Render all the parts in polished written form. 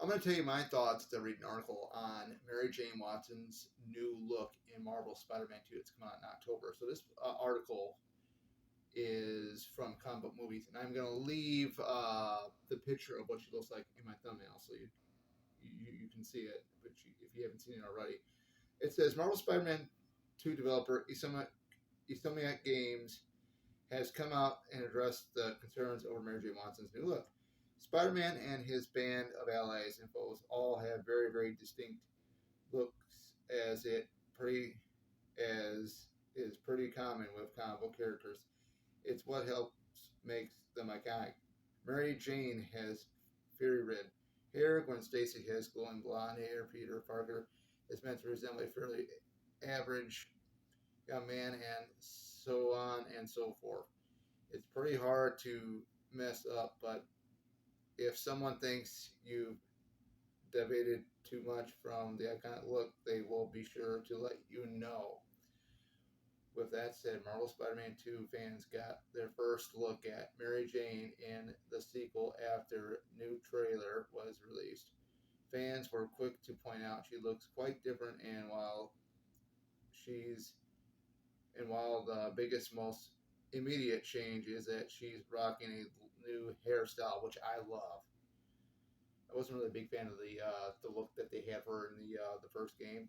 I'm going to tell you my thoughts to read an article on Mary Jane Watson's new look in Marvel Spider-Man 2. It's coming out in October. So this article is from Comic Book Movies, and I'm going to leave the picture of what she looks like in my thumbnail so you can see it, but if you haven't seen it already. It says Marvel Spider-Man 2 developer Insomniac Games has come out and addressed the concerns over Mary Jane Watson's new look. Spider-Man and his band of allies and foes all have very, very distinct looks, as is pretty common with comic book characters. It's what helps makes them iconic. Mary Jane has fiery red hair. Gwen Stacy has glowing blonde hair. Peter Parker is meant to resemble a fairly average young man, and so on and so forth. It's pretty hard to mess up, but if someone thinks you've deviated too much from the iconic look, they will be sure to let you know. With that said, Marvel Spider-Man 2 fans got their first look at Mary Jane in the sequel after new trailer was released. Fans were quick to point out she looks quite different, and she's while the biggest, most immediate change is that she's rocking a new hairstyle, which I love. I wasn't really a big fan of the look that they had for her in the first game.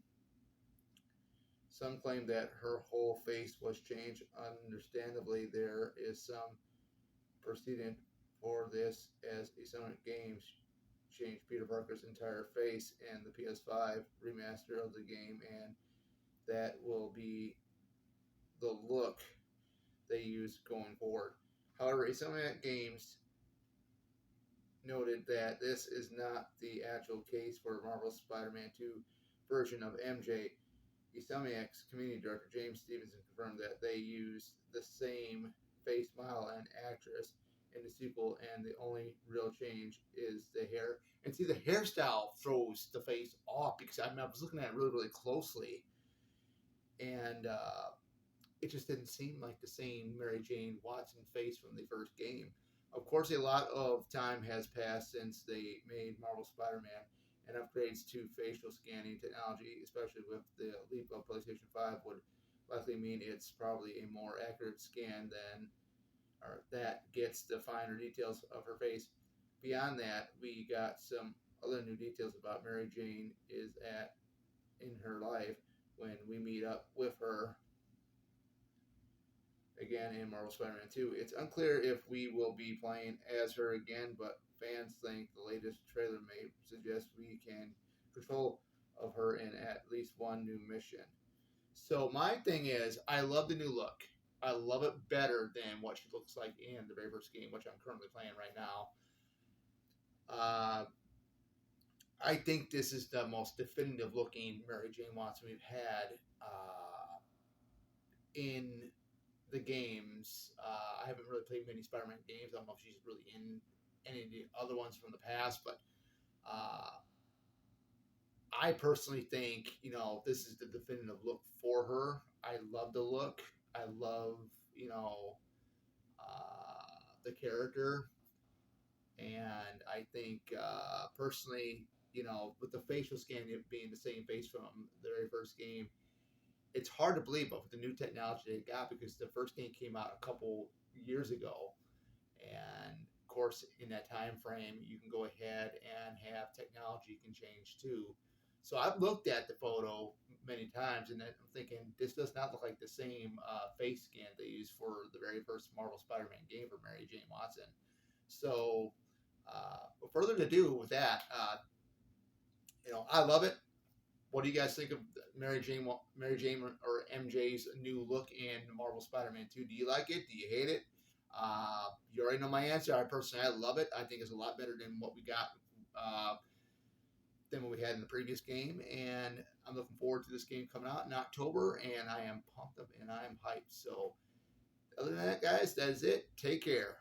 Some claim that her whole face was changed. Understandably, there is some precedent for this, as Insomniac Games changed Peter Parker's entire face in the PS5 remaster of the game, and that will be the look they use going forward. However, Insomniac Games noted that this is not the actual case for Marvel's Spider-Man 2 version of MJ. Insomniac's community director James Stevenson confirmed that they used the same face model and actress in the sequel, and the only real change is the hair. And see, the hairstyle throws the face off because I was looking at it really, really closely, and it just didn't seem like the same Mary Jane Watson face from the first game. Of course, a lot of time has passed since they made Marvel Spider-Man, and upgrades to facial scanning technology, especially with the leap of PlayStation 5, would likely mean it's probably a more accurate scan that gets the finer details of her face. Beyond that, we got some other new details about Mary Jane is at in her life when we meet up with her again in Marvel Spider-Man 2. It's unclear if we will be playing as her again, but fans think the latest trailer may suggest we can control of her in at least one new mission. So my thing is, I love the new look. I love it better than what she looks like in the very first game, which I'm currently playing right now. Uh, I think this is the most definitive looking Mary Jane Watson we've had in the games. I haven't really played many Spider-Man games. I don't know if she's really in any of the other ones from the past, but uh, I personally think, this is the definitive look for her. I love the look. I love, the character. And I think, personally, with the facial scan being the same face from the very first game, it's hard to believe, but with the new technology they got, because the first game came out a couple years ago, and of course, in that time frame, you can go ahead and have technology can change too. So I've looked at the photo many times, and I'm thinking this does not look like the same face scan they used for the very first Marvel Spider-Man game for Mary Jane Watson. So, further to do with that, I love it. What do you guys think of Mary Jane or MJ's new look in Marvel Spider-Man 2? Do you like it? Do you hate it? You already know my answer. I love it. I think it's a lot better than what we got, than what we had in the previous game. And I'm looking forward to this game coming out in October, and I am pumped up and I am hyped. So, other than that, guys, that is it. Take care.